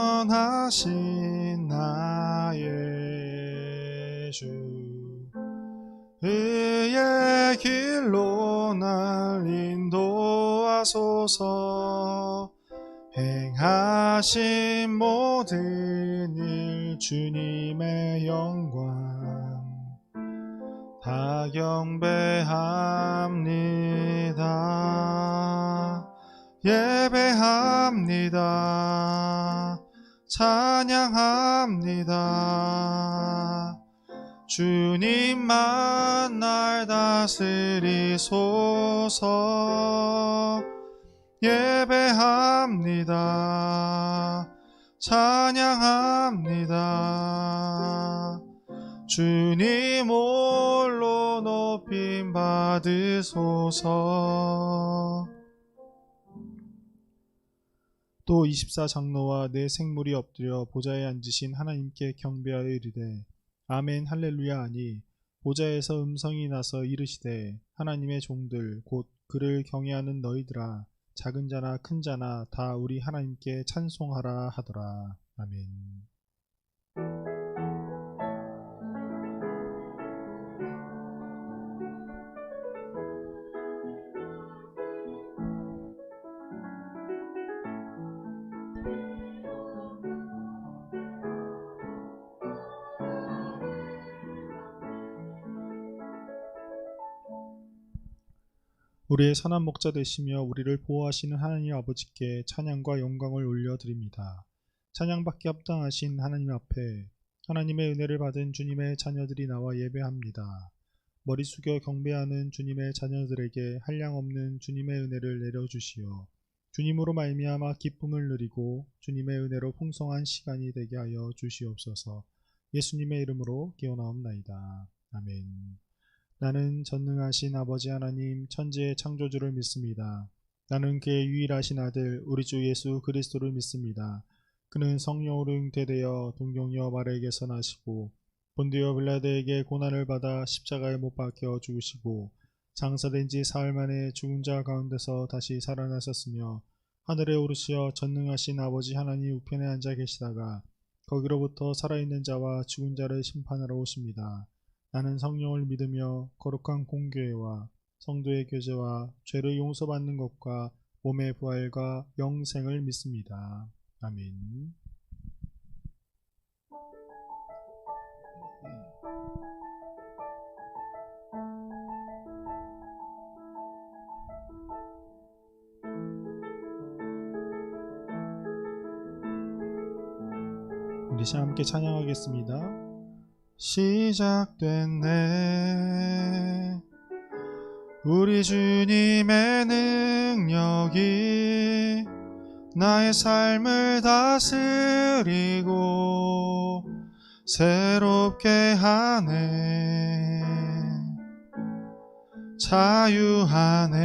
완전하신 나의 주, 의의 길로 날 인도하소서. 행하신 모든 일 주님의 영광 다 경배합니다. 예배합니다. 찬양합니다. 주님만 날 다스리소서. 예배합니다. 찬양합니다. 주님 홀로 높임 받으소서. 또 24장로와 네 생물이 엎드려 보좌에 앉으신 하나님께 경배하여 이르되 아멘 할렐루야 하니, 보좌에서 음성이 나서 이르시되 하나님의 종들 곧 그를 경외하는 너희들아, 작은 자나 큰 자나 다 우리 하나님께 찬송하라 하더라. 아멘. 우리의 선한 목자 되시며 우리를 보호하시는 하나님 아버지께 찬양과 영광을 올려드립니다. 찬양받기 합당하신 하나님 앞에 하나님의 은혜를 받은 주님의 자녀들이 나와 예배합니다. 머리 숙여 경배하는 주님의 자녀들에게 한량없는 주님의 은혜를 내려주시어 주님으로 말미암아 기쁨을 누리고 주님의 은혜로 풍성한 시간이 되게 하여 주시옵소서. 예수님의 이름으로 기원하옵나이다. 아멘. 나는 전능하신 아버지 하나님 천지의 창조주를 믿습니다. 나는 그의 유일하신 아들 우리 주 예수 그리스도를 믿습니다. 그는 성령으로 잉태되어 동정녀 마리아에게서 나시고 본디오 빌라도에게 고난을 받아 십자가에 못 박혀 죽으시고 장사된 지 사흘 만에 죽은 자 가운데서 다시 살아나셨으며 하늘에 오르시어 전능하신 아버지 하나님 우편에 앉아 계시다가 거기로부터 살아있는 자와 죽은 자를 심판하러 오십니다. 나는 성령을 믿으며 거룩한 공교회와 성도의 교제와 죄를 용서받는 것과 몸의 부활과 영생을 믿습니다. 아멘. 우리 함께 찬양하겠습니다. 시작됐네. 우리 주님의 능력이 나의 삶을 다스리고 새롭게 하네. 자유하네.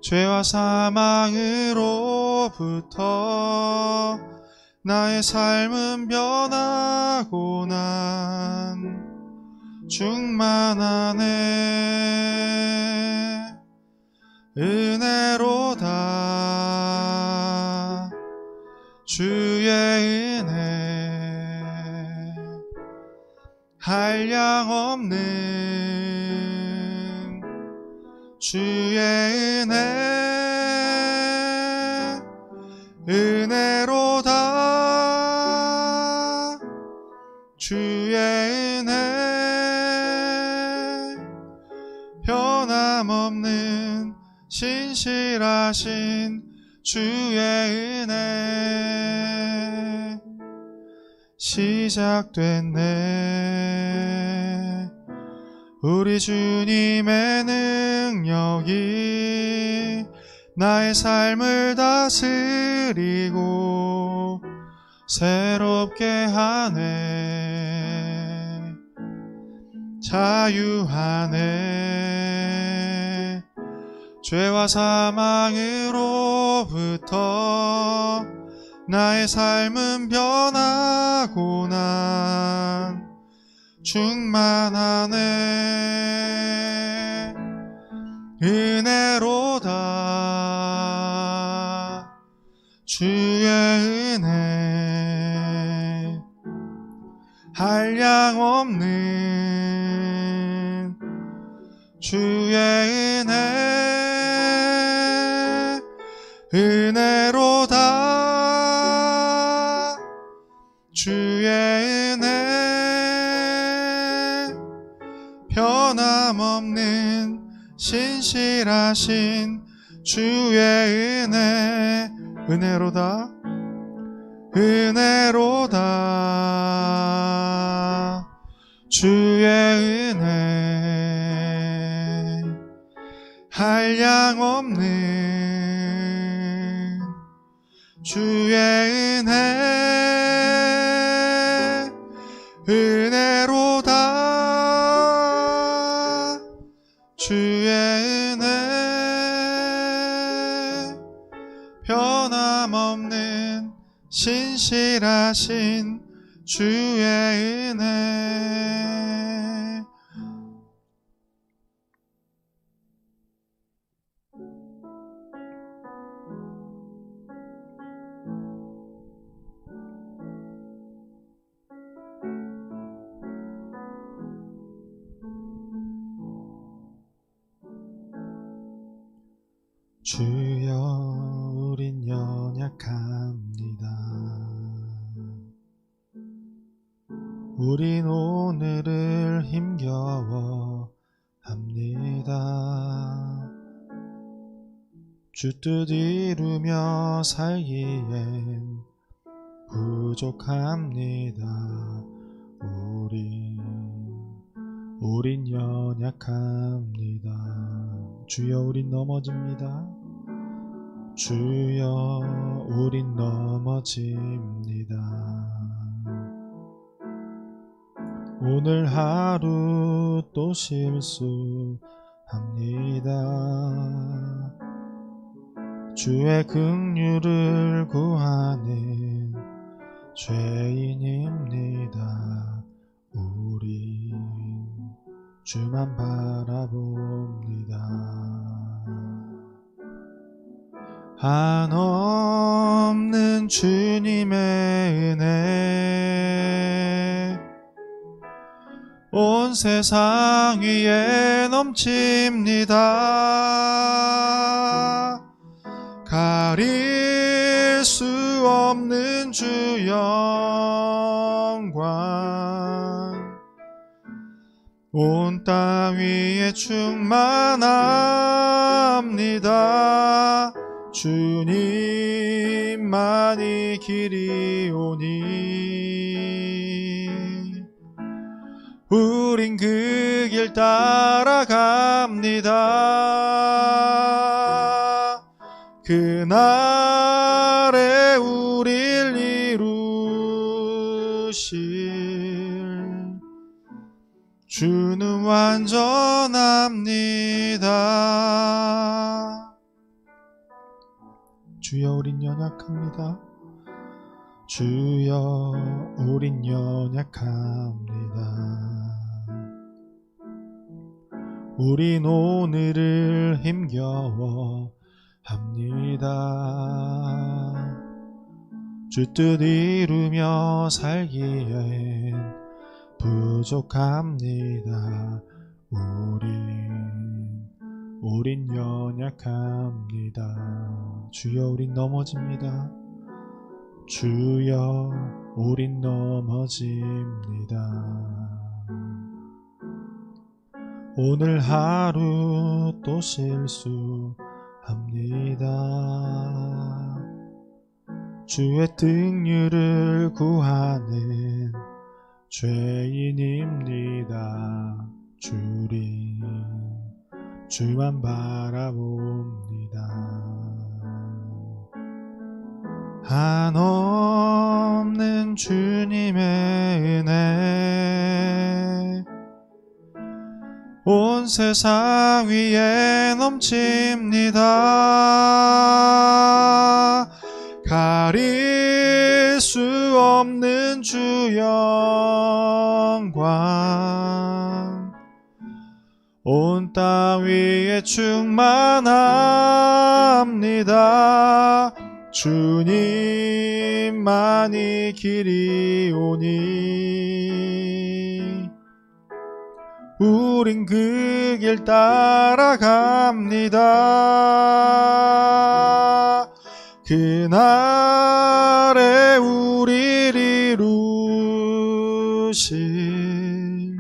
죄와 사망으로부터 나의 삶은 변하고 난 충만하네. 은혜로다 주의 은혜 한량없는 주의 은혜 은혜로다 주의 은혜 변함없는 신실하신 주의 은혜 시작됐네. 우리 주님의 능력이 나의 삶을 다스리고 새롭게 하네. 자유하네. 죄와 사망으로부터 나의 삶은 변하고 난 충만하네. 은혜로다 주의 은혜, 한량없는 주의 은혜, 은혜로다 주의 은혜, 변함없는 신실하신 주의 은혜, 은혜로다 은혜로다 주의 은혜, 한량없는 주의 은혜, 은혜로다 주의 은혜, 변함없는 신실하신 주의 은혜. 주여 우린 연약합니다. 우린 오늘을 힘겨워 합니다. 주 뜻 이루며 살기엔 부족합니다. 우린 연약합니다. 주여 우린 넘어집니다. 주여 우린 넘어집니다. 오늘 하루 또 실수합니다. 주의 긍휼을 구하는 죄인입니다. 우린 주만 바라봅니다. 한없는 주님의 은혜, 온 세상 위에 넘칩니다. 가릴 수 없는 주 영광, 온 땅 위에 충만합니다. 주님만이 길이오니 우린 그 길 따라갑니다. 그날에 우릴 이루실 주는 완전합니다. 주여 우린 연약합니다. 주여 우린 연약합니다. 우린 오늘을 힘겨워 합니다. 주 뜻 이루며 살기엔 부족합니다. 우린 연약합니다. 주여 우린 넘어집니다. 주여 우린 넘어집니다. 오늘 하루 또 실수합니다. 주의 긍휼을 구하는 죄인입니다. 주만 바라봅니다. 한없는 주님의 은혜, 온 세상 위에 넘칩니다. 가릴 수 없는 주 영광 온 땅 위에 충만합니다. 주님만이 길이오니 우린 그 길 따라갑니다. 그날에 우리를 이루신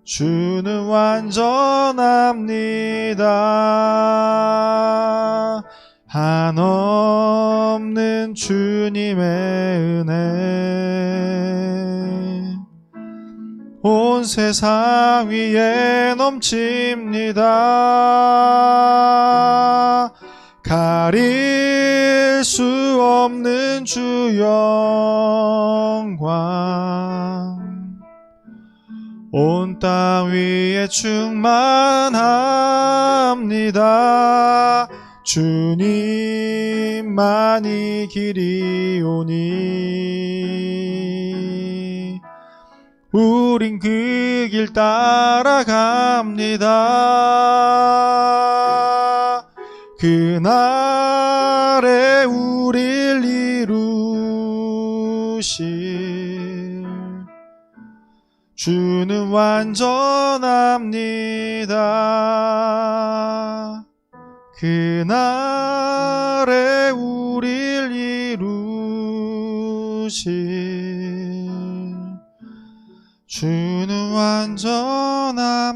주는 완전합니다. 한없는 주님의 은혜 온 세상 위에 넘칩니다. 가릴 수 없는 주 영광 온 땅 위에 충만합니다. 주님만이 길이오니 우린 그 길 따라갑니다. 그날에 우릴 이루실 주는 완전합니다. 그날에 우릴 이루실 주는 완전합니다.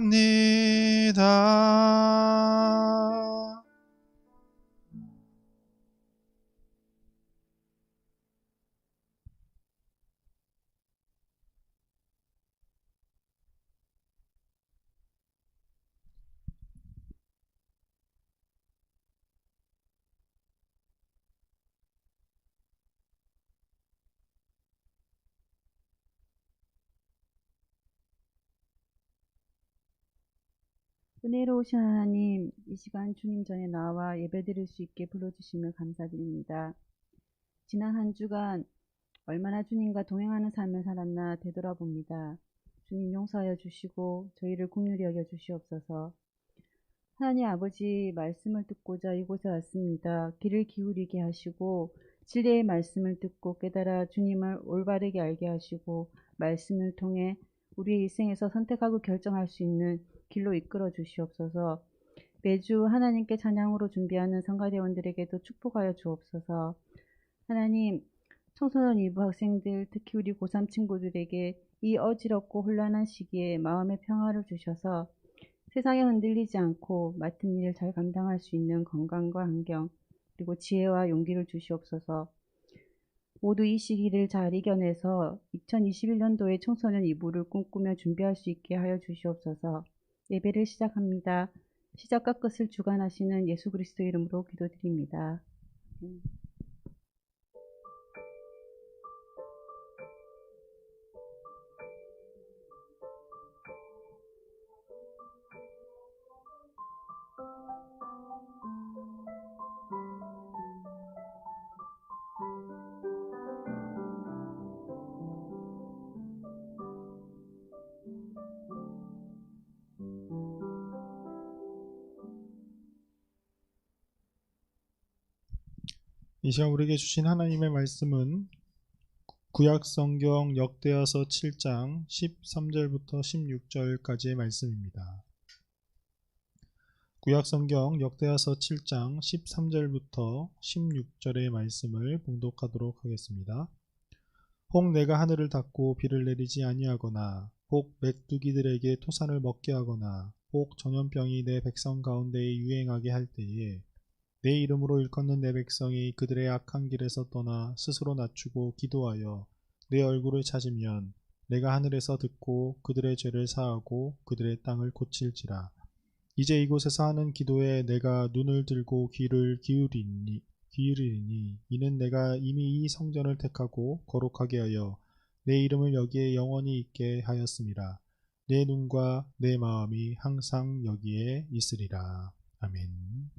은혜로우신 하나님, 이 시간 주님 전에 나와 예배드릴 수 있게 불러주심을 감사드립니다. 지난 한 주간 얼마나 주님과 동행하는 삶을 살았나 되돌아봅니다. 주님 용서하여 주시고 저희를 긍휼히 여겨 주시옵소서. 하나님 아버지 말씀을 듣고자 이곳에 왔습니다. 귀를 기울이게 하시고 진리의 말씀을 듣고 깨달아 주님을 올바르게 알게 하시고 말씀을 통해 우리의 일생에서 선택하고 결정할 수 있는 길로 이끌어 주시옵소서. 매주 하나님께 찬양으로 준비하는 성가대원들에게도 축복하여 주옵소서. 하나님, 청소년 일부 학생들, 특히 우리 고3 친구들에게 이 어지럽고 혼란한 시기에 마음의 평화를 주셔서 세상에 흔들리지 않고 맡은 일을 잘 감당할 수 있는 건강과 환경, 그리고 지혜와 용기를 주시옵소서. 모두 이 시기를 잘 이겨내서 2021년도에 청소년 2부를 꿈꾸며 준비할 수 있게 하여 주시옵소서. 예배를 시작합니다. 시작과 끝을 주관하시는 예수 그리스도 이름으로 기도드립니다. 이 시간 우리에게 주신 하나님의 말씀은 구약성경 역대하서 7장 13절부터 16절까지의 말씀입니다. 구약성경 역대하서 7장 13절부터 16절의 말씀을 봉독하도록 하겠습니다. 혹 내가 하늘을 닫고 비를 내리지 아니하거나 혹 메뚜기들에게 토산을 먹게 하거나 혹 전염병이 내 백성 가운데에 유행하게 할 때에 내 이름으로 일컫는 내 백성이 그들의 악한 길에서 떠나 스스로 낮추고 기도하여 내 얼굴을 찾으면 내가 하늘에서 듣고 그들의 죄를 사하고 그들의 땅을 고칠지라. 이제 이곳에서 하는 기도에 내가 눈을 들고 귀를 기울이니 이는 내가 이미 이 성전을 택하고 거룩하게 하여 내 이름을 여기에 영원히 있게 하였음이라. 내 눈과 내 마음이 항상 여기에 있으리라. 아멘.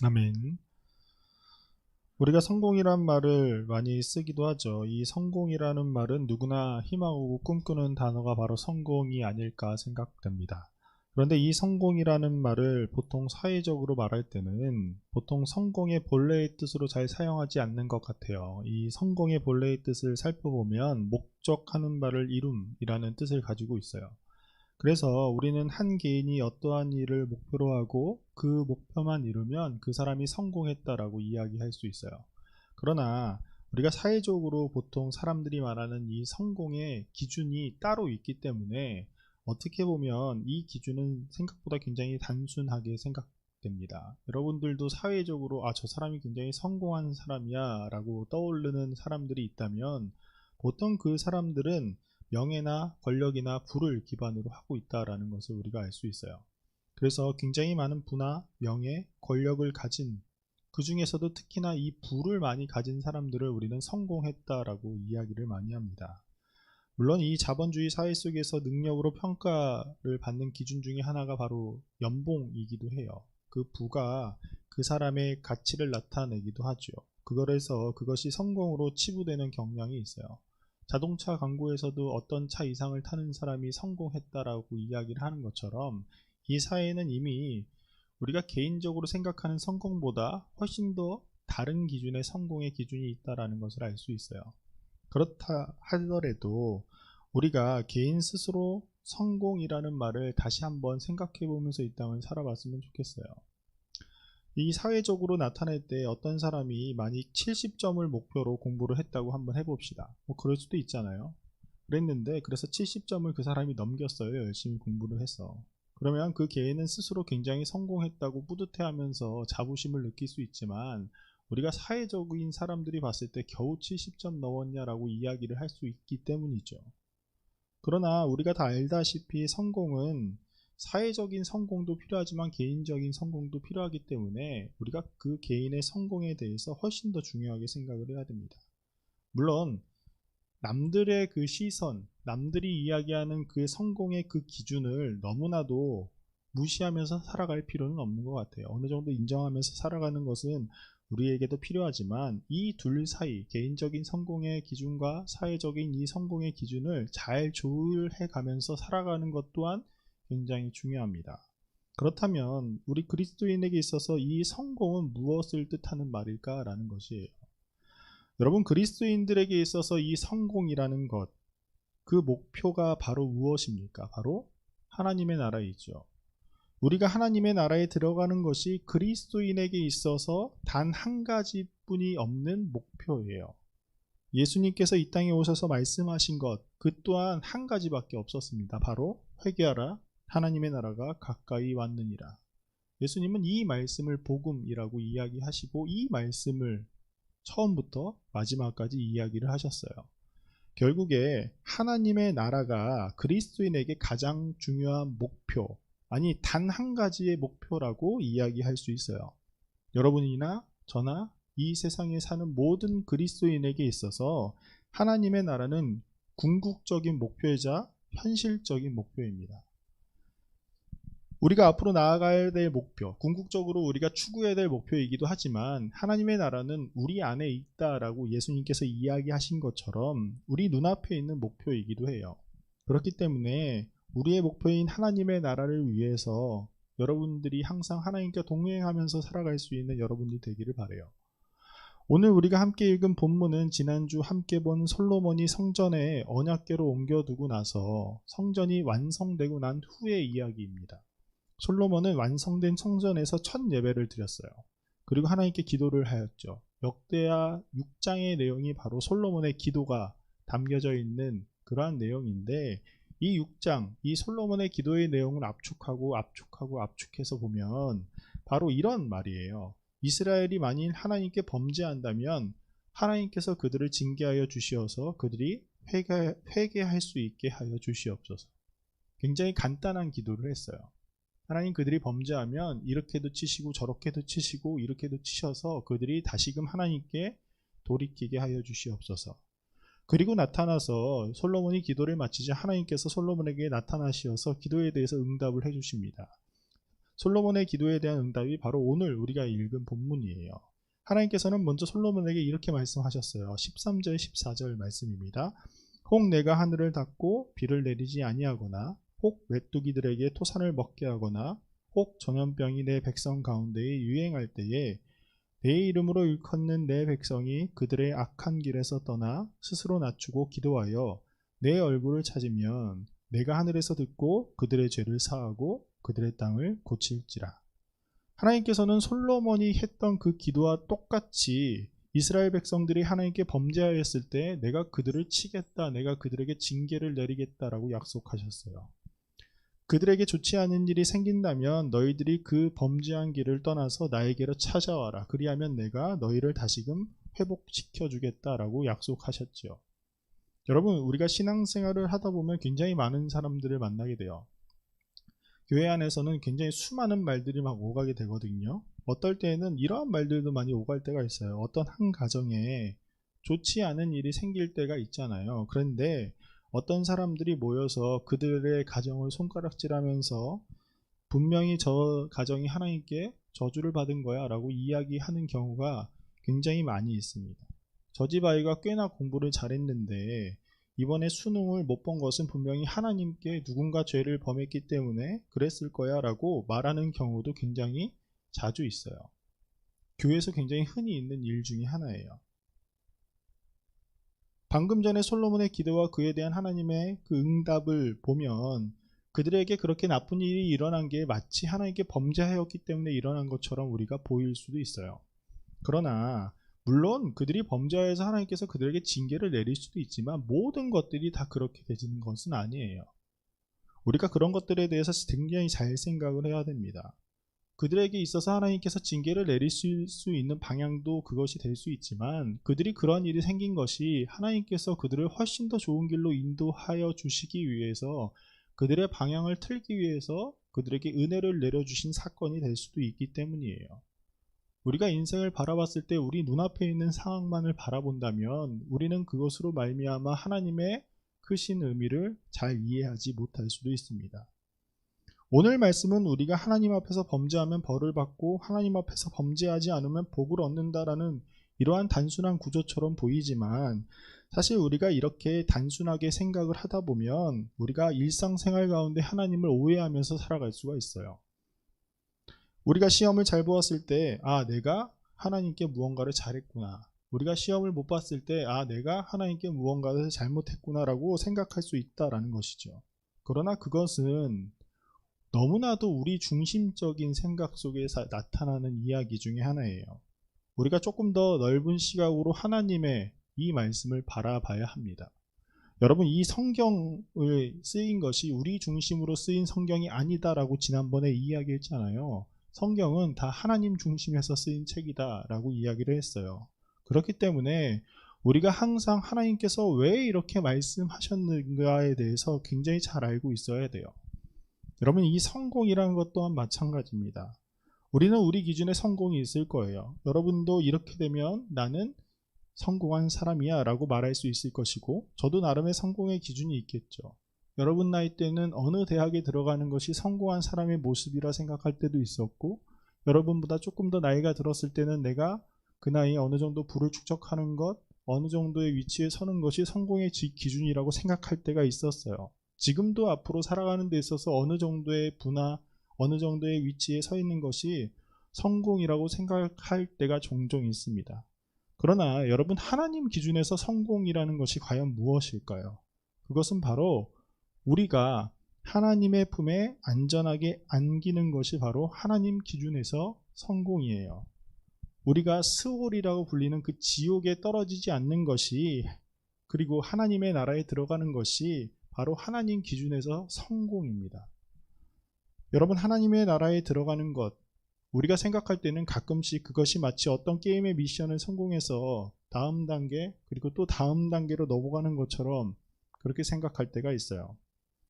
아멘. 우리가 성공이란 말을 많이 쓰기도 하죠. 이 성공이라는 말은 누구나 희망하고 꿈꾸는 단어가 바로 성공이 아닐까 생각됩니다. 그런데 이 성공이라는 말을 보통 사회적으로 말할 때는 보통 성공의 본래의 뜻으로 잘 사용하지 않는 것 같아요. 이 성공의 본래의 뜻을 살펴보면 목적하는 바를 이룸이라는 뜻을 가지고 있어요. 그래서 우리는 한 개인이 어떠한 일을 목표로 하고 그 목표만 이루면 그 사람이 성공했다라고 이야기할 수 있어요. 그러나 우리가 사회적으로 보통 사람들이 말하는 이 성공의 기준이 따로 있기 때문에 어떻게 보면 이 기준은 생각보다 굉장히 단순하게 생각됩니다. 여러분들도 사회적으로 저 사람이 굉장히 성공한 사람이야 라고 떠오르는 사람들이 있다면 보통 그 사람들은 명예나 권력이나 부를 기반으로 하고 있다라는 것을 우리가 알 수 있어요. 그래서 굉장히 많은 부나 명예, 권력을 가진 그 중에서도 특히나 이 부를 많이 가진 사람들을 우리는 성공했다라고 이야기를 많이 합니다. 물론 이 자본주의 사회 속에서 능력으로 평가를 받는 기준 중에 하나가 바로 연봉이기도 해요. 그 부가 그 사람의 가치를 나타내기도 하죠. 그거에서 그것이 성공으로 치부되는 경향이 있어요. 자동차 광고에서도 어떤 차 이상을 타는 사람이 성공했다라고 이야기를 하는 것처럼 이 사회는 이미 우리가 개인적으로 생각하는 성공보다 훨씬 더 다른 기준의 성공의 기준이 있다라는 것을 알 수 있어요. 그렇다 하더라도 우리가 개인 스스로 성공이라는 말을 다시 한번 생각해 보면서 이 땅을 살아봤으면 좋겠어요. 이 사회적으로 나타날 때 어떤 사람이 만약 70점을 목표로 공부를 했다고 한번 해봅시다. 그럴 수도 있잖아요. 그랬는데 그래서 70점을 그 사람이 넘겼어요. 열심히 공부를 해서. 그러면 그 개인은 스스로 굉장히 성공했다고 뿌듯해하면서 자부심을 느낄 수 있지만 우리가 사회적인 사람들이 봤을 때 겨우 70점 넘었냐라고 이야기를 할 수 있기 때문이죠. 그러나 우리가 다 알다시피 성공은 사회적인 성공도 필요하지만 개인적인 성공도 필요하기 때문에 우리가 그 개인의 성공에 대해서 훨씬 더 중요하게 생각을 해야 됩니다. 물론 남들의 그 시선, 남들이 이야기하는 그 성공의 그 기준을 너무나도 무시하면서 살아갈 필요는 없는 것 같아요. 어느 정도 인정하면서 살아가는 것은 우리에게도 필요하지만 이 둘 사이 개인적인 성공의 기준과 사회적인 이 성공의 기준을 잘 조율해 가면서 살아가는 것 또한 굉장히 중요합니다. 그렇다면 우리 그리스도인에게 있어서 이 성공은 무엇을 뜻하는 말일까라는 것이에요. 여러분, 그리스도인들에게 있어서 이 성공이라는 것, 그 목표가 바로 무엇입니까? 바로 하나님의 나라이죠. 우리가 하나님의 나라에 들어가는 것이 그리스도인에게 있어서 단 한 가지뿐이 없는 목표예요. 예수님께서 이 땅에 오셔서 말씀하신 것, 그 또한 한 가지밖에 없었습니다. 바로 회개하라, 하나님의 나라가 가까이 왔느니라. 예수님은 이 말씀을 복음이라고 이야기하시고 이 말씀을 처음부터 마지막까지 이야기를 하셨어요. 결국에 하나님의 나라가 그리스도인에게 가장 중요한 목표, 아니 단 한 가지의 목표라고 이야기할 수 있어요. 여러분이나 저나 이 세상에 사는 모든 그리스도인에게 있어서 하나님의 나라는 궁극적인 목표이자 현실적인 목표입니다. 우리가 앞으로 나아가야 될 목표, 궁극적으로 우리가 추구해야 될 목표이기도 하지만 하나님의 나라는 우리 안에 있다라고 예수님께서 이야기하신 것처럼 우리 눈앞에 있는 목표이기도 해요. 그렇기 때문에 우리의 목표인 하나님의 나라를 위해서 여러분들이 항상 하나님과 동행하면서 살아갈 수 있는 여러분들이 되기를 바라요. 오늘 우리가 함께 읽은 본문은 지난주 함께 본 솔로몬이 성전에 언약궤로 옮겨두고 나서 성전이 완성되고 난 후의 이야기입니다. 솔로몬은 완성된 성전에서 첫 예배를 드렸어요. 그리고 하나님께 기도를 하였죠. 역대하 6장의 내용이 바로 솔로몬의 기도가 담겨져 있는 그러한 내용인데 이 6장, 이 솔로몬의 기도의 내용을 압축해서 보면 바로 이런 말이에요. 이스라엘이 만일 하나님께 범죄한다면 하나님께서 그들을 징계하여 주시어서 그들이 회개할 수 있게 하여 주시옵소서. 굉장히 간단한 기도를 했어요. 하나님, 그들이 범죄하면 이렇게도 치시고 저렇게도 치시고 이렇게도 치셔서 그들이 다시금 하나님께 돌이키게 하여 주시옵소서. 그리고 나타나서 솔로몬이 기도를 마치자 하나님께서 솔로몬에게 나타나시어서 기도에 대해서 응답을 해주십니다. 솔로몬의 기도에 대한 응답이 바로 오늘 우리가 읽은 본문이에요. 하나님께서는 먼저 솔로몬에게 이렇게 말씀하셨어요. 13절 14절 말씀입니다. 혹 내가 하늘을 닫고 비를 내리지 아니하거나 혹 메뚜기들에게 토산을 먹게 하거나 혹 전염병이 내 백성 가운데에 유행할 때에 내 이름으로 일컫는 내 백성이 그들의 악한 길에서 떠나 스스로 낮추고 기도하여 내 얼굴을 찾으면 내가 하늘에서 듣고 그들의 죄를 사하고 그들의 땅을 고칠지라. 하나님께서는 솔로몬이 했던 그 기도와 똑같이 이스라엘 백성들이 하나님께 범죄하였을 때 내가 그들을 치겠다, 내가 그들에게 징계를 내리겠다라고 약속하셨어요. 그들에게 좋지 않은 일이 생긴다면 너희들이 그 범죄한 길을 떠나서 나에게로 찾아와라. 그리하면 내가 너희를 다시금 회복시켜 주겠다라고 약속하셨죠. 여러분, 우리가 신앙생활을 하다 보면 굉장히 많은 사람들을 만나게 돼요. 교회 안에서는 굉장히 수많은 말들이 막 오가게 되거든요. 어떨 때에는 이러한 말들도 많이 오갈 때가 있어요. 어떤 한 가정에 좋지 않은 일이 생길 때가 있잖아요. 그런데 어떤 사람들이 모여서 그들의 가정을 손가락질하면서 분명히 저 가정이 하나님께 저주를 받은 거야 라고 이야기하는 경우가 굉장히 많이 있습니다. 저 집 아이가 꽤나 공부를 잘했는데 이번에 수능을 못 본 것은 분명히 하나님께 누군가 죄를 범했기 때문에 그랬을 거야 라고 말하는 경우도 굉장히 자주 있어요. 교회에서 굉장히 흔히 있는 일 중에 하나예요. 방금 전에 솔로몬의 기도와 그에 대한 하나님의 그 응답을 보면 그들에게 그렇게 나쁜 일이 일어난 게 마치 하나님께 범죄하였기 때문에 일어난 것처럼 우리가 보일 수도 있어요. 그러나 물론 그들이 범죄하여서 하나님께서 그들에게 징계를 내릴 수도 있지만 모든 것들이 다 그렇게 되는 것은 아니에요. 우리가 그런 것들에 대해서 굉장히 잘 생각을 해야 됩니다. 그들에게 있어서 하나님께서 징계를 내릴 수 있는 방향도 그것이 될 수 있지만 그들이 그런 일이 생긴 것이 하나님께서 그들을 훨씬 더 좋은 길로 인도하여 주시기 위해서 그들의 방향을 틀기 위해서 그들에게 은혜를 내려주신 사건이 될 수도 있기 때문이에요. 우리가 인생을 바라봤을 때 우리 눈앞에 있는 상황만을 바라본다면 우리는 그것으로 말미암아 하나님의 크신 의미를 잘 이해하지 못할 수도 있습니다. 오늘 말씀은 우리가 하나님 앞에서 범죄하면 벌을 받고 하나님 앞에서 범죄하지 않으면 복을 얻는다라는 이러한 단순한 구조처럼 보이지만 사실 우리가 이렇게 단순하게 생각을 하다 보면 우리가 일상생활 가운데 하나님을 오해하면서 살아갈 수가 있어요. 우리가 시험을 잘 보았을 때 내가 하나님께 무언가를 잘했구나. 우리가 시험을 못 봤을 때 내가 하나님께 무언가를 잘못했구나 라고 생각할 수 있다라는 것이죠. 그러나 그것은 너무나도 우리 중심적인 생각 속에 나타나는 이야기 중에 하나예요. 우리가 조금 더 넓은 시각으로 하나님의 이 말씀을 바라봐야 합니다. 여러분, 이 성경을 쓰인 것이 우리 중심으로 쓰인 성경이 아니다라고 지난번에 이야기했잖아요. 성경은 다 하나님 중심에서 쓰인 책이다라고 이야기를 했어요. 그렇기 때문에 우리가 항상 하나님께서 왜 이렇게 말씀하셨는가에 대해서 굉장히 잘 알고 있어야 돼요. 여러분, 이 성공이라는 것 또한 마찬가지입니다. 우리는 우리 기준에 성공이 있을 거예요. 여러분도 이렇게 되면 나는 성공한 사람이야 라고 말할 수 있을 것이고, 저도 나름의 성공의 기준이 있겠죠. 여러분 나이 때는 어느 대학에 들어가는 것이 성공한 사람의 모습이라 생각할 때도 있었고, 여러분보다 조금 더 나이가 들었을 때는 내가 그 나이에 어느 정도 부를 축적하는 것, 어느 정도의 위치에 서는 것이 성공의 기준이라고 생각할 때가 있었어요. 지금도 앞으로 살아가는 데 있어서 어느 정도의 부나 어느 정도의 위치에 서 있는 것이 성공이라고 생각할 때가 종종 있습니다. 그러나 여러분, 하나님 기준에서 성공이라는 것이 과연 무엇일까요? 그것은 바로 우리가 하나님의 품에 안전하게 안기는 것이 바로 하나님 기준에서 성공이에요. 우리가 스올이라고 불리는 그 지옥에 떨어지지 않는 것이, 그리고 하나님의 나라에 들어가는 것이 바로 하나님 기준에서 성공입니다. 여러분, 하나님의 나라에 들어가는 것, 우리가 생각할 때는 가끔씩 그것이 마치 어떤 게임의 미션을 성공해서 다음 단계, 그리고 또 다음 단계로 넘어가는 것처럼 그렇게 생각할 때가 있어요.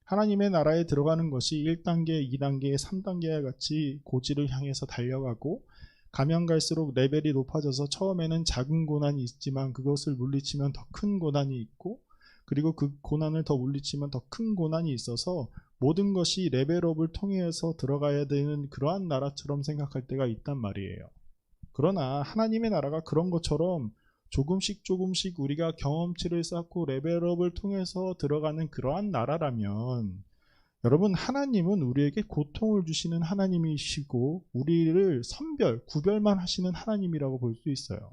하나님의 나라에 들어가는 것이 1단계, 2단계, 3단계와 같이 고지를 향해서 달려가고, 가면 갈수록 레벨이 높아져서 처음에는 작은 고난이 있지만 그것을 물리치면 더 큰 고난이 있고, 그리고 그 고난을 더 물리치면 더 큰 고난이 있어서 모든 것이 레벨업을 통해서 들어가야 되는 그러한 나라처럼 생각할 때가 있단 말이에요. 그러나 하나님의 나라가 그런 것처럼 조금씩 우리가 경험치를 쌓고 레벨업을 통해서 들어가는 그러한 나라라면, 여러분, 하나님은 우리에게 고통을 주시는 하나님이시고 우리를 구별만 하시는 하나님이라고 볼 수 있어요.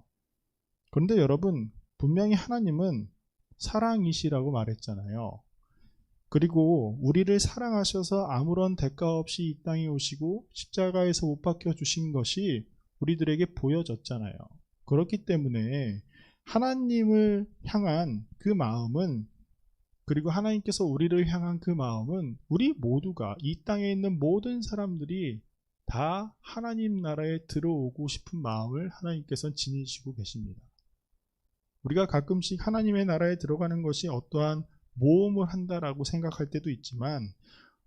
그런데 여러분, 분명히 하나님은 사랑이시라고 말했잖아요. 그리고 우리를 사랑하셔서 아무런 대가 없이 이 땅에 오시고 십자가에서 못 박혀 주신 것이 우리들에게 보여졌잖아요. 그렇기 때문에 하나님을 향한 그 마음은, 그리고 하나님께서 우리를 향한 그 마음은, 우리 모두가, 이 땅에 있는 모든 사람들이 다 하나님 나라에 들어오고 싶은 마음을 하나님께서 지니시고 계십니다. 우리가 가끔씩 하나님의 나라에 들어가는 것이 어떠한 모험을 한다라고 생각할 때도 있지만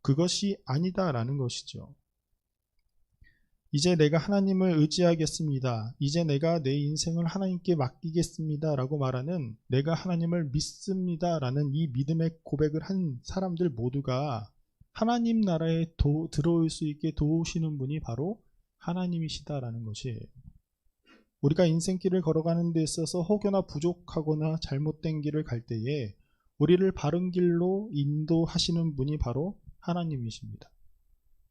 그것이 아니다라는 것이죠. 이제 내가 하나님을 의지하겠습니다. 이제 내가 내 인생을 하나님께 맡기겠습니다 라고 말하는, 내가 하나님을 믿습니다 라는 이 믿음의 고백을 한 사람들 모두가 하나님 나라에 들어올 수 있게 도우시는 분이 바로 하나님이시다라는 것이에요. 우리가 인생길을 걸어가는 데 있어서 혹여나 부족하거나 잘못된 길을 갈 때에 우리를 바른 길로 인도하시는 분이 바로 하나님이십니다.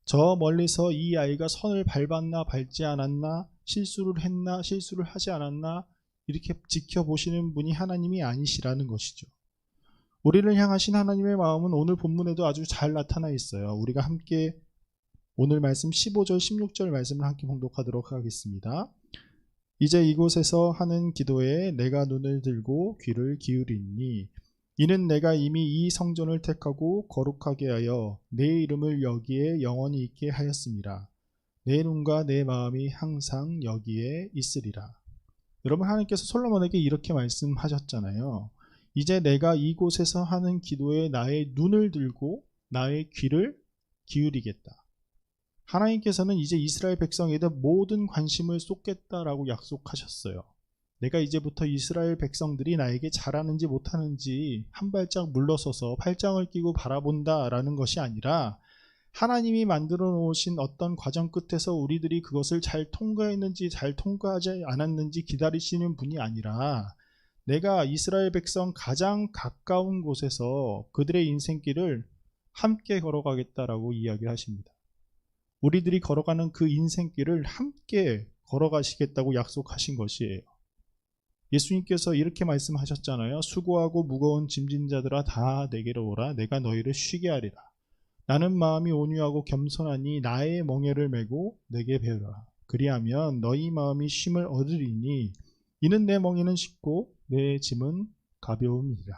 저 멀리서 이 아이가 선을 밟았나 밟지 않았나, 실수를 했나 실수를 하지 않았나, 이렇게 지켜보시는 분이 하나님이 아니시라는 것이죠. 우리를 향하신 하나님의 마음은 오늘 본문에도 아주 잘 나타나 있어요. 우리가 함께 오늘 말씀 15절 16절 말씀을 함께 봉독하도록 하겠습니다. 이제 이곳에서 하는 기도에 내가 눈을 들고 귀를 기울이니, 이는 내가 이미 이 성전을 택하고 거룩하게 하여 내 이름을 여기에 영원히 있게 하였습니다. 내 눈과 내 마음이 항상 여기에 있으리라. 여러분, 하나님께서 솔로몬에게 이렇게 말씀하셨잖아요. 이제 내가 이곳에서 하는 기도에 나의 눈을 들고 나의 귀를 기울이겠다. 하나님께서는 이제 이스라엘 백성에게 모든 관심을 쏟겠다라고 약속하셨어요. 내가 이제부터 이스라엘 백성들이 나에게 잘하는지 못하는지 한 발짝 물러서서 팔짱을 끼고 바라본다라는 것이 아니라, 하나님이 만들어 놓으신 어떤 과정 끝에서 우리들이 그것을 잘 통과했는지 잘 통과하지 않았는지 기다리시는 분이 아니라, 내가 이스라엘 백성 가장 가까운 곳에서 그들의 인생길을 함께 걸어가겠다라고 이야기를 하십니다. 우리들이 걸어가는 그 인생길을 함께 걸어가시겠다고 약속하신 것이에요. 예수님께서 이렇게 말씀하셨잖아요. 수고하고 무거운 짐진 자들아 다 내게로 오라. 내가 너희를 쉬게 하리라. 나는 마음이 온유하고 겸손하니 나의 멍에를 메고 내게 배우라. 그리하면 너희 마음이 쉼을 얻으리니 이는 내 멍에는 쉽고 내 짐은 가벼움이라.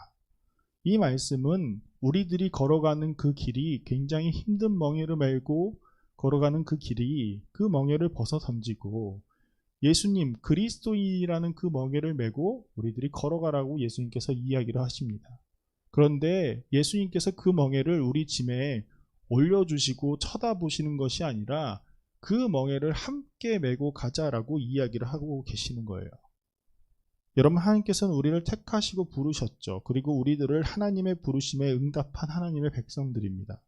이 말씀은 우리들이 걸어가는 그 길이 굉장히 힘든 멍에를 메고 걸어가는 그 길이 그 멍에를 벗어 던지고 예수님 그리스도인이라는 그 멍에를 메고 우리들이 걸어가라고 예수님께서 이야기를 하십니다. 그런데 예수님께서 그 멍에를 우리 짐에 올려주시고 쳐다보시는 것이 아니라 그 멍에를 함께 메고 가자라고 이야기를 하고 계시는 거예요. 여러분, 하나님께서는 우리를 택하시고 부르셨죠. 그리고 우리들을 하나님의 부르심에 응답한 하나님의 백성들입니다.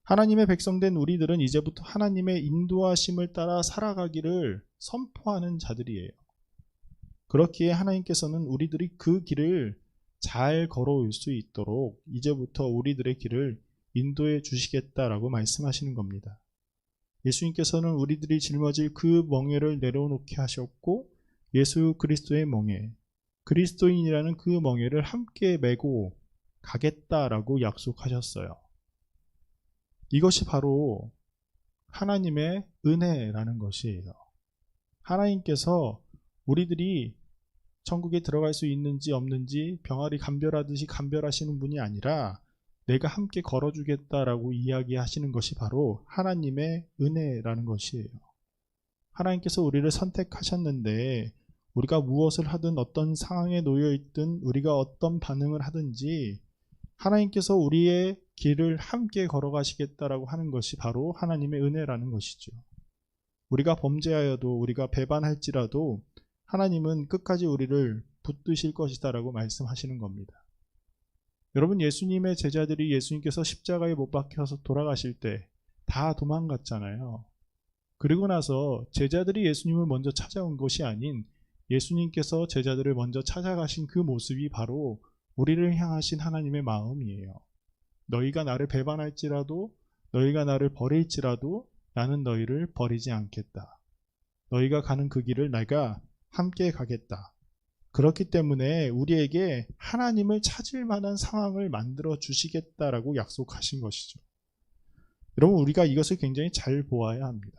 하나님의 백성된 우리들은 이제부터 하나님의 인도하심을 따라 살아가기를 선포하는 자들이에요. 그렇기에 하나님께서는 우리들이 그 길을 잘 걸어올 수 있도록 이제부터 우리들의 길을 인도해 주시겠다라고 말씀하시는 겁니다. 예수님께서는 우리들이 짊어질 그 멍에를 내려놓게 하셨고 예수 그리스도의 멍에, 그리스도인이라는 그 멍에를 함께 메고 가겠다라고 약속하셨어요. 이것이 바로 하나님의 은혜라는 것이에요. 하나님께서 우리들이 천국에 들어갈 수 있는지 없는지 병아리 감별하듯이 감별하시는 분이 아니라 내가 함께 걸어주겠다라고 이야기하시는 것이 바로 하나님의 은혜라는 것이에요. 하나님께서 우리를 선택하셨는데 우리가 무엇을 하든 어떤 상황에 놓여있든 우리가 어떤 반응을 하든지 하나님께서 우리의 길을 함께 걸어가시겠다라고 하는 것이 바로 하나님의 은혜라는 것이죠. 우리가 범죄하여도 우리가 배반할지라도 하나님은 끝까지 우리를 붙드실 것이다라고 말씀하시는 겁니다. 여러분, 예수님의 제자들이 예수님께서 십자가에 못 박혀서 돌아가실 때 다 도망갔잖아요. 그리고 나서 제자들이 예수님을 먼저 찾아온 것이 아닌 예수님께서 제자들을 먼저 찾아가신 그 모습이 바로 우리를 향하신 하나님의 마음이에요. 너희가 나를 배반할지라도 너희가 나를 버릴지라도 나는 너희를 버리지 않겠다. 너희가 가는 그 길을 내가 함께 가겠다. 그렇기 때문에 우리에게 하나님을 찾을 만한 상황을 만들어 주시겠다라고 약속하신 것이죠. 여러분, 우리가 이것을 굉장히 잘 보아야 합니다.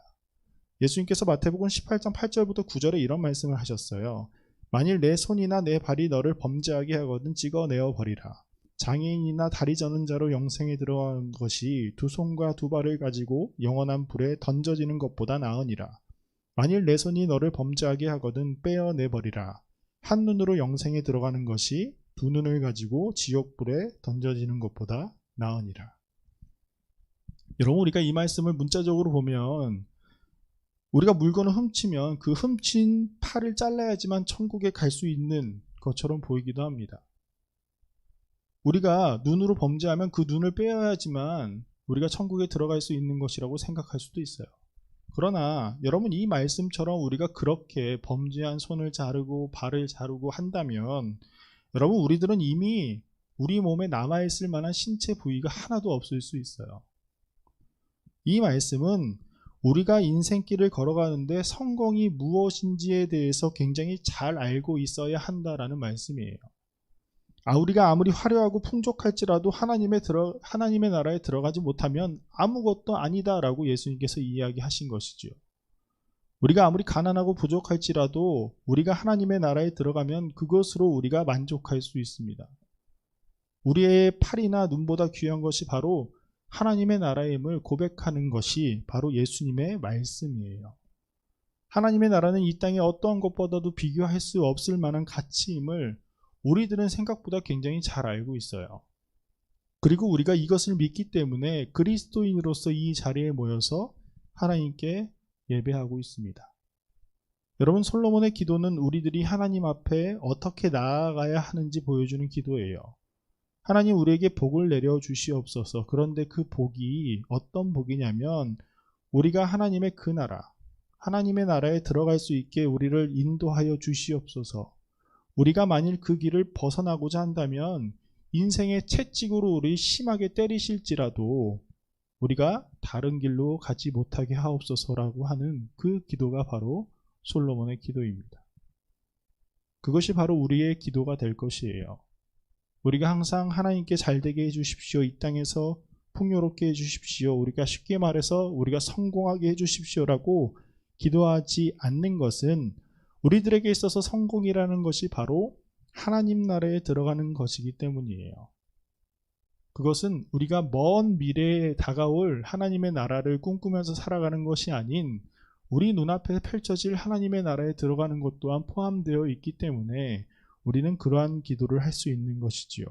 예수님께서 마태복음 18장 8절부터 9절에 이런 말씀을 하셨어요. 만일 내 손이나 내 발이 너를 범죄하게 하거든 찍어내어 버리라. 장애인이나 다리 저는 자로 영생에 들어가는 것이 두 손과 두 발을 가지고 영원한 불에 던져지는 것보다 나으니라. 만일 내 손이 너를 범죄하게 하거든 빼어내 버리라. 한 눈으로 영생에 들어가는 것이 두 눈을 가지고 지옥불에 던져지는 것보다 나으니라. 여러분, 우리가 이 말씀을 문자적으로 보면 우리가 물건을 훔치면 그 훔친 팔을 잘라야지만 천국에 갈 수 있는 것처럼 보이기도 합니다. 우리가 눈으로 범죄하면 그 눈을 빼야지만 우리가 천국에 들어갈 수 있는 것이라고 생각할 수도 있어요. 그러나 여러분, 이 말씀처럼 우리가 그렇게 범죄한 손을 자르고 발을 자르고 한다면 여러분, 우리들은 이미 우리 몸에 남아있을 만한 신체 부위가 하나도 없을 수 있어요. 이 말씀은 우리가 인생길을 걸어가는데 성공이 무엇인지에 대해서 굉장히 잘 알고 있어야 한다라는 말씀이에요. 우리가 아무리 화려하고 풍족할지라도 하나님의 나라에 들어가지 못하면 아무것도 아니다라고 예수님께서 이야기하신 것이죠. 우리가 아무리 가난하고 부족할지라도 우리가 하나님의 나라에 들어가면 그것으로 우리가 만족할 수 있습니다. 우리의 팔이나 눈보다 귀한 것이 바로 하나님의 나라임을 고백하는 것이 바로 예수님의 말씀이에요. 하나님의 나라는 이 땅의 어떠한 것보다도 비교할 수 없을 만한 가치임을 우리들은 생각보다 굉장히 잘 알고 있어요. 그리고 우리가 이것을 믿기 때문에 그리스도인으로서 이 자리에 모여서 하나님께 예배하고 있습니다. 여러분, 솔로몬의 기도는 우리들이 하나님 앞에 어떻게 나아가야 하는지 보여주는 기도예요. 하나님, 우리에게 복을 내려 주시옵소서. 그런데 그 복이 어떤 복이냐면 우리가 하나님의 그 나라, 하나님의 나라에 들어갈 수 있게 우리를 인도하여 주시옵소서. 우리가 만일 그 길을 벗어나고자 한다면 인생의 채찍으로 우리 심하게 때리실지라도 우리가 다른 길로 가지 못하게 하옵소서라고 하는 그 기도가 바로 솔로몬의 기도입니다. 그것이 바로 우리의 기도가 될 것이에요. 우리가 항상 하나님께 잘되게 해주십시오. 이 땅에서 풍요롭게 해주십시오. 우리가 쉽게 말해서 우리가 성공하게 해주십시오라고 기도하지 않는 것은 우리들에게 있어서 성공이라는 것이 바로 하나님 나라에 들어가는 것이기 때문이에요. 그것은 우리가 먼 미래에 다가올 하나님의 나라를 꿈꾸면서 살아가는 것이 아닌 우리 눈앞에 펼쳐질 하나님의 나라에 들어가는 것 또한 포함되어 있기 때문에 우리는 그러한 기도를 할 수 있는 것이지요.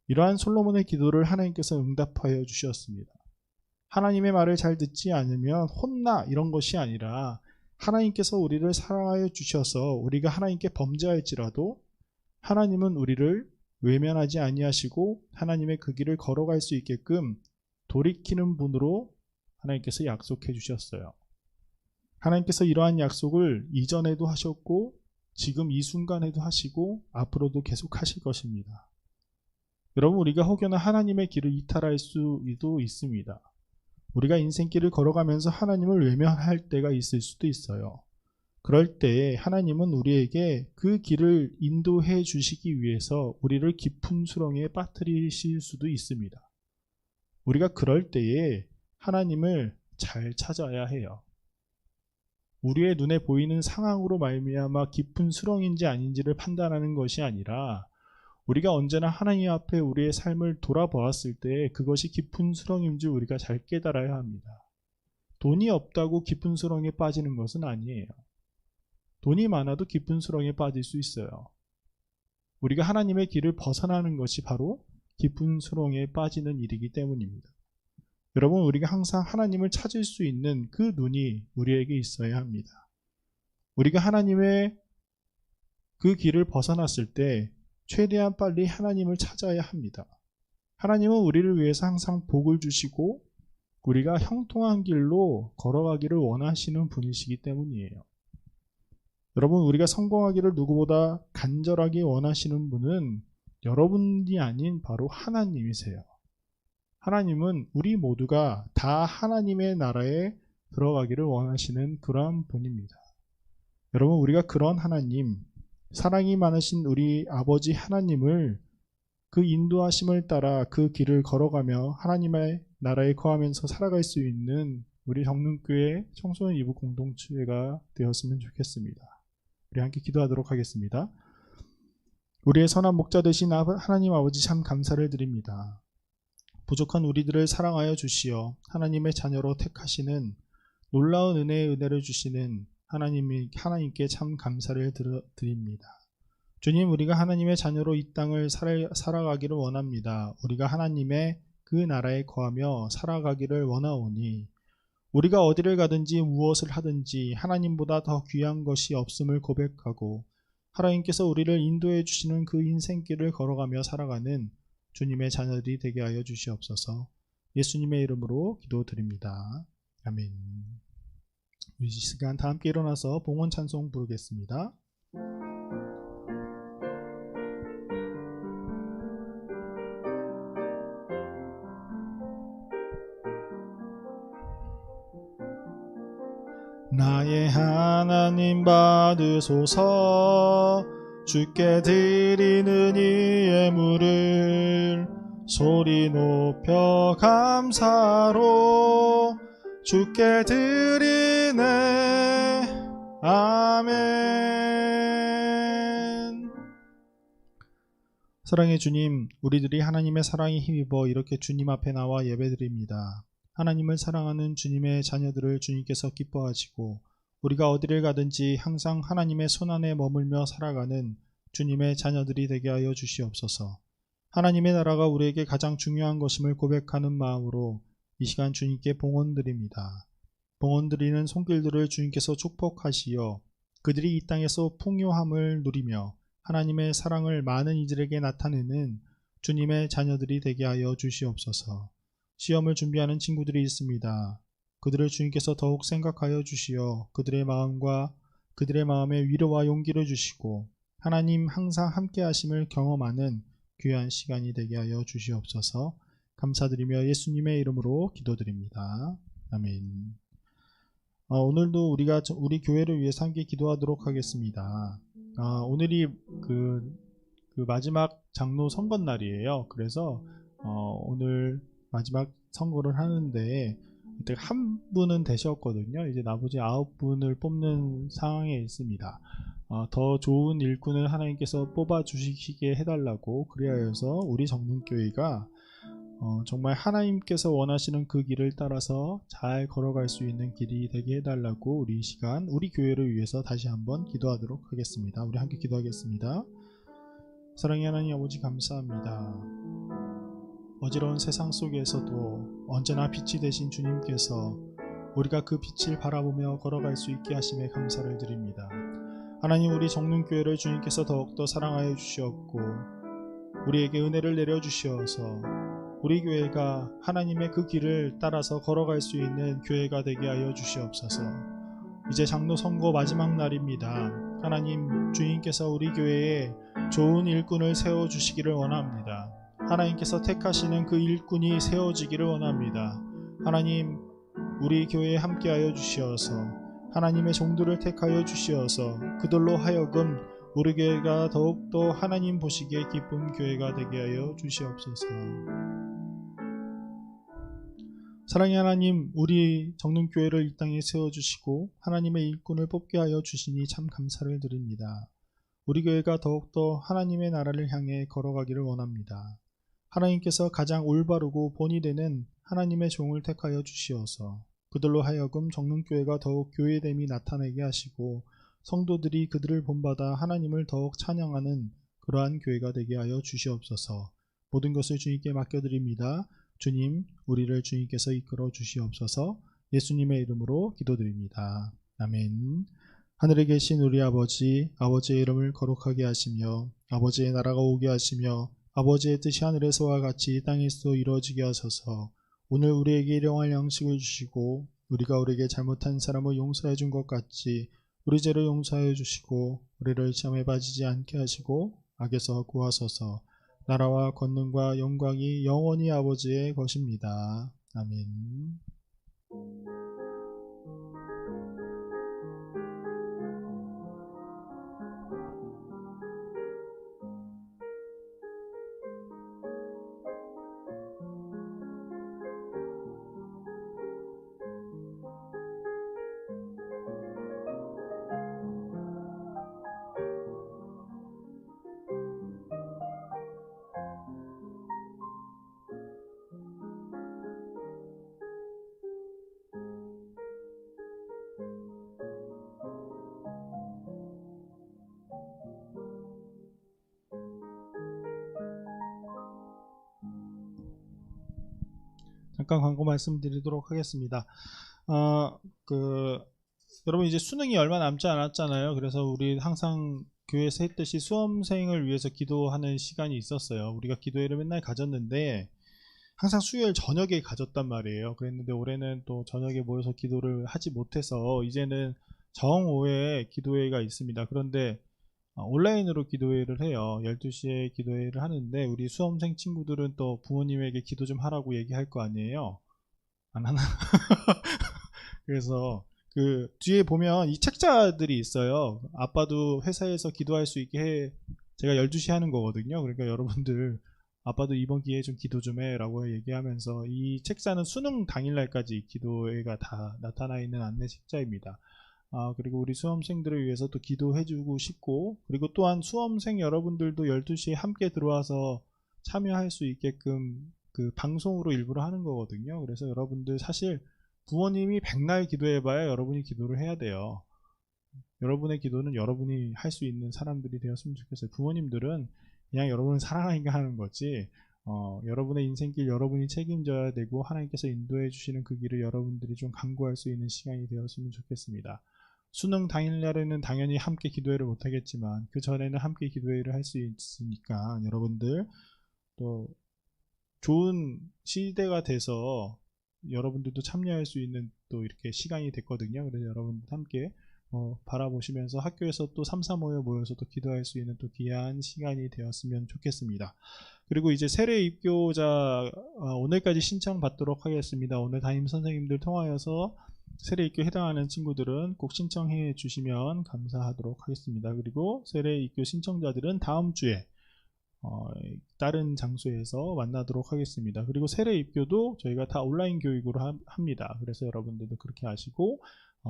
이러한 솔로몬의 기도를 하나님께서 응답하여 주셨습니다. 하나님의 말을 잘 듣지 않으면 혼나 이런 것이 아니라 하나님께서 우리를 사랑하여 주셔서 우리가 하나님께 범죄할지라도 하나님은 우리를 외면하지 아니하시고 하나님의 그 길을 걸어갈 수 있게끔 돌이키는 분으로 하나님께서 약속해 주셨어요. 하나님께서 이러한 약속을 이전에도 하셨고 지금 이 순간에도 하시고 앞으로도 계속 하실 것입니다. 여러분, 우리가 혹여나 하나님의 길을 이탈할 수도 있습니다. 우리가 인생길을 걸어가면서 하나님을 외면할 때가 있을 수도 있어요. 그럴 때 하나님은 우리에게 그 길을 인도해 주시기 위해서 우리를 깊은 수렁에 빠뜨리실 수도 있습니다. 우리가 그럴 때에 하나님을 잘 찾아야 해요. 우리의 눈에 보이는 상황으로 말미암아 깊은 수렁인지 아닌지를 판단하는 것이 아니라 우리가 언제나 하나님 앞에 우리의 삶을 돌아보았을 때 그것이 깊은 수렁인지 우리가 잘 깨달아야 합니다. 돈이 없다고 깊은 수렁에 빠지는 것은 아니에요. 돈이 많아도 깊은 수렁에 빠질 수 있어요. 우리가 하나님의 길을 벗어나는 것이 바로 깊은 수렁에 빠지는 일이기 때문입니다. 여러분, 우리가 항상 하나님을 찾을 수 있는 그 눈이 우리에게 있어야 합니다. 우리가 하나님의 그 길을 벗어났을 때 최대한 빨리 하나님을 찾아야 합니다. 하나님은 우리를 위해서 항상 복을 주시고 우리가 형통한 길로 걸어가기를 원하시는 분이시기 때문이에요. 여러분, 우리가 성공하기를 누구보다 간절하게 원하시는 분은 여러분이 아닌 바로 하나님이세요. 하나님은 우리 모두가 다 하나님의 나라에 들어가기를 원하시는 그러한 분입니다. 여러분, 우리가 그런 하나님, 사랑이 많으신 우리 아버지 하나님을 그 인도하심을 따라 그 길을 걸어가며 하나님의 나라에 거하면서 살아갈 수 있는 우리 정릉교회 청소년 이부 공동체가 되었으면 좋겠습니다. 우리 함께 기도하도록 하겠습니다. 우리의 선한 목자 되신 하나님 아버지, 참 감사를 드립니다. 부족한 우리들을 사랑하여 주시어 하나님의 자녀로 택하시는 놀라운 은혜를 주시는 하나님께 참 감사를 드립니다. 주님, 우리가 하나님의 자녀로 이 땅을 살아가기를 원합니다. 우리가 하나님의 그 나라에 거하며 살아가기를 원하오니 우리가 어디를 가든지 무엇을 하든지 하나님보다 더 귀한 것이 없음을 고백하고 하나님께서 우리를 인도해 주시는 그 인생길을 걸어가며 살아가는 주님의 자녀들이 되게 하여 주시옵소서. 예수님의 이름으로 기도드립니다. 아멘. 이 시간 다 함께 일어나서 봉헌 찬송 부르겠습니다. 나의 하나님 받으소서. 주께 드리는 이 예물을 소리 높여 감사로 주께 드리네. 아멘. 사랑의 주님, 우리들이 하나님의 사랑에 힘입어 이렇게 주님 앞에 나와 예배드립니다. 하나님을 사랑하는 주님의 자녀들을 주님께서 기뻐하시고 우리가 어디를 가든지 항상 하나님의 손안에 머물며 살아가는 주님의 자녀들이 되게 하여 주시옵소서. 하나님의 나라가 우리에게 가장 중요한 것임을 고백하는 마음으로 이 시간 주님께 봉헌드립니다. 봉헌드리는 손길들을 주님께서 축복하시어 그들이 이 땅에서 풍요함을 누리며 하나님의 사랑을 많은 이들에게 나타내는 주님의 자녀들이 되게 하여 주시옵소서. 시험을 준비하는 친구들이 있습니다. 그들을 주님께서 더욱 생각하여 주시어 그들의 마음에 위로와 용기를 주시고 하나님 항상 함께 하심을 경험하는 귀한 시간이 되게 하여 주시옵소서. 감사드리며 예수님의 이름으로 기도드립니다. 아멘. 오늘도 우리 교회를 위해서 함께 기도하도록 하겠습니다. 오늘이 그 마지막 장로 선거 날이에요. 그래서 오늘 마지막 선거를 하는데 그때 한 분은 되셨거든요. 이제 나머지 9분을 뽑는 상황에 있습니다. 더 좋은 일꾼을 하나님께서 뽑아 주시게 해달라고, 그리하여서 우리 정문교회가 정말 하나님께서 원하시는 그 길을 따라서 잘 걸어갈 수 있는 길이 되게 해달라고 우리 이 시간 우리 교회를 위해서 다시 한번 기도하도록 하겠습니다. 우리 함께 기도하겠습니다. 사랑의 하나님 아버지, 감사합니다. 어지러운 세상 속에서도 언제나 빛이 되신 주님께서 우리가 그 빛을 바라보며 걸어갈 수 있게 하심에 감사를 드립니다. 하나님, 우리 정문교회를 주님께서 더욱더 사랑하여 주시었고 우리에게 은혜를 내려주시어서 우리 교회가 하나님의 그 길을 따라서 걸어갈 수 있는 교회가 되게 하여 주시옵소서. 이제 장로 선거 마지막 날입니다. 하나님, 주님께서 우리 교회에 좋은 일꾼을 세워주시기를 원합니다. 하나님께서 택하시는 그 일꾼이 세워지기를 원합니다. 하나님, 우리 교회에 함께하여 주시어서 하나님의 종들을 택하여 주시어서 그들로 하여금 우리 교회가 더욱더 하나님 보시기에 기쁜 교회가 되게 하여 주시옵소서. 사랑의 하나님, 우리 정릉교회를 이 땅에 세워주시고 하나님의 일꾼을 뽑게 하여 주시니 참 감사를 드립니다. 우리 교회가 더욱더 하나님의 나라를 향해 걸어가기를 원합니다. 하나님께서 가장 올바르고 본이 되는 하나님의 종을 택하여 주시어서 그들로 하여금 정릉교회가 더욱 교회됨이 나타나게 하시고 성도들이 그들을 본받아 하나님을 더욱 찬양하는 그러한 교회가 되게 하여 주시옵소서. 모든 것을 주님께 맡겨드립니다. 주님, 우리를 주님께서 이끌어 주시옵소서. 예수님의 이름으로 기도드립니다. 아멘. 하늘에 계신 우리 아버지, 아버지의 이름을 거룩하게 하시며 아버지의 나라가 오게 하시며 아버지의 뜻이 하늘에서와 같이 땅에서도 이루어지게 하소서. 오늘 우리에게 일용할 양식을 주시고 우리가 우리에게 잘못한 사람을 용서해 준 것 같이 우리 죄를 용서하여 주시고 우리를 시험에 빠지지 않게 하시고 악에서 구하소서. 나라와 권능과 영광이 영원히 아버지의 것입니다. 아멘. 잠깐 광고 말씀드리도록 하겠습니다. 여러분 이제 수능이 얼마 남지 않았잖아요. 그래서 우리 항상 교회에서 했듯이 수험생을 위해서 기도하는 시간이 있었어요. 우리가 기도회를 맨날 가졌는데 항상 수요일 저녁에 가졌단 말이에요. 그랬는데 올해는 또 저녁에 모여서 기도를 하지 못해서 이제는 정오후에 기도회가 있습니다. 그런데 온라인으로 기도회를 해요. 12시에 기도회를 하는데 우리 수험생 친구들은 또 부모님에게 기도 좀 하라고 얘기할 거 아니에요. 안 하나? 그래서 그 뒤에 보면 이 책자들이 있어요. 아빠도 회사에서 기도할 수 있게 해. 제가 12시에 하는 거거든요. 그러니까 여러분들 아빠도 이번 기회에 좀 기도 좀 해라고 얘기하면서 이 책자는 수능 당일날까지 기도회가 다 나타나 있는 안내 책자입니다. 그리고 우리 수험생들을 위해서 또 기도해주고 싶고, 그리고 또한 수험생 여러분들도 12시에 함께 들어와서 참여할 수 있게끔 그 방송으로 일부러 하는 거거든요. 그래서 여러분들 사실 부모님이 백날 기도해봐야 여러분이 기도를 해야 돼요. 여러분의 기도는 여러분이 할 수 있는 사람들이 되었으면 좋겠어요. 부모님들은 그냥 여러분을 사랑하니까 하는 거지, 여러분의 인생길 여러분이 책임져야 되고 하나님께서 인도해 주시는 그 길을 여러분들이 좀 강구할 수 있는 시간이 되었으면 좋겠습니다. 수능 당일날에는 당연히 함께 기도회를 못하겠지만 그 전에는 함께 기도회를 할 수 있으니까 여러분들 또 좋은 시대가 돼서 여러분들도 참여할 수 있는 또 이렇게 시간이 됐거든요. 그래서 여러분들 함께 바라보시면서 학교에서 또 3, 4모여 모여서 또 기도할 수 있는 또 귀한 시간이 되었으면 좋겠습니다. 그리고 이제 세례 입교자 오늘까지 신청 받도록 하겠습니다. 오늘 담임 선생님들 통하여서 세례 입교 해당하는 친구들은 꼭 신청해 주시면 감사하도록 하겠습니다. 그리고 세례 입교 신청자들은 다음 주에 다른 장소에서 만나도록 하겠습니다. 그리고 세례 입교도 저희가 다 온라인 교육으로 합니다. 그래서 여러분들도 그렇게 아시고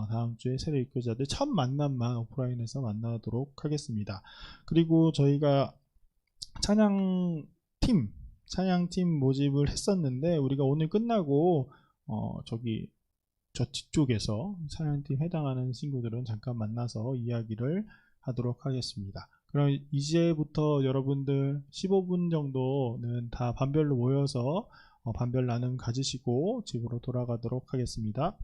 다음 주에 세례 입교자들 첫 만남만 오프라인에서 만나도록 하겠습니다. 그리고 저희가 찬양팀 모집을 했었는데 우리가 오늘 끝나고 저 뒤쪽에서 찬양팀 해당하는 친구들은 잠깐 만나서 이야기를 하도록 하겠습니다. 그럼 이제부터 여러분들 15분 정도는 다 반별로 모여서 반별 나눔 가지시고 집으로 돌아가도록 하겠습니다.